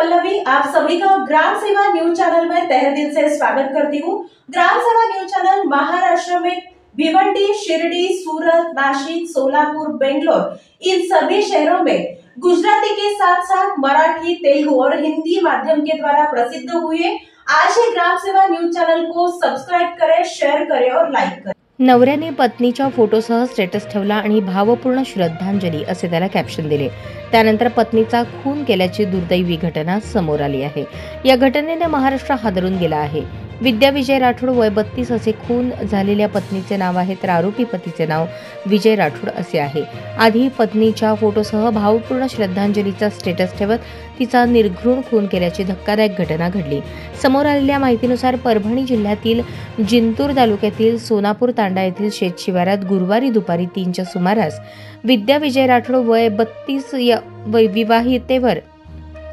पल्लवी, आप सभी का ग्राम सेवा न्यूज चैनल में तहे दिल से स्वागत करती हूँ। ग्राम सेवा न्यूज चैनल महाराष्ट्र में भिवंडी, शिरडी, सूरत, नासिक, सोलापुर, बेंगलोर इन सभी शहरों में गुजराती के साथ साथ मराठी, तेलुगु और हिंदी माध्यम के द्वारा प्रसिद्ध हुए। आज ही ग्राम सेवा न्यूज चैनल को सब्सक्राइब करें, शेयर करें और लाइक करें। नवऱ्याने पत्नीच्या फोटोसह स्टेटस ठेवला आणि भावपूर्ण श्रद्धांजली असे त्याला कॅप्शन दिले। त्यानंतर पत्नीचा खून केल्याची दुर्दैवी घटना समोर आली आहे। या घटनेने महाराष्ट्र हादरून गेला आहे। विद्या विजय राठोड वय 32 असे खून झालेल्या पत्नीचे नाव आहे, तर आरोपी पतीचे नाव विजय राठोड असे आहे। आधी पत्नीच्या फोटोसह भावपूर्ण श्रद्धांजलीचा स्टेटस ठेवत तिचा निर्घृण खून केल्याची धक्कादायक घटना घडली। समोर आलेल्या माहितीनुसार परभणी जिल्ह्यातील जिंतूर तालुक्यातील सोनापूर तांडा येथील शेतशिवारात गुरुवारी दुपारी 3च्या सुमारास विद्या विजय राठोड वय 32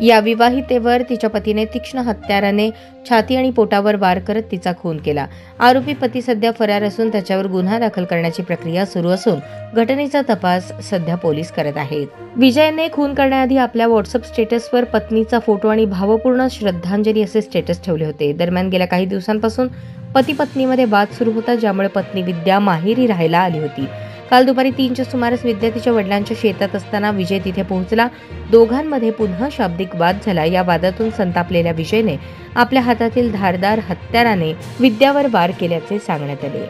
या विवाहितेवर तिच्या पतीने तीक्ष्ण हत्याराने छाती आणि पोटावर वार करत तिचा खून केला। आरोपी पती सध्या फरार असून त्याच्यावर गुन्हा दाखल करण्याची प्रक्रिया सुरू असून घटनेचा तपास सध्या पोलीस करत आहेत। विजयने खून करण्याआधी आपल्या व्हॉट्सअप स्टेटसवर पत्नीचा फोटो आणि भावपूर्ण श्रद्धांजली असे स्टेटस ठेवले होते। दरम्यान गेल्या काही दिवसांपासून पती पत्नीमध्ये वाद सुरू होता, ज्यामुळे पत्नी विद्या माहेरी राहायला आली होती। काल दुपारी 3च्या सुमारास विद्या तिच्या वडिलांच्या शेतात असताना विजय तिथे पोहोचला। दोघांमध्ये पुन्हा शाब्दिक वाद झाला। या वादातून संतापलेल्या विजयने आपल्या हातातील धारदार हत्याराने विद्यावर वार केल्याचे सांगण्यात आले।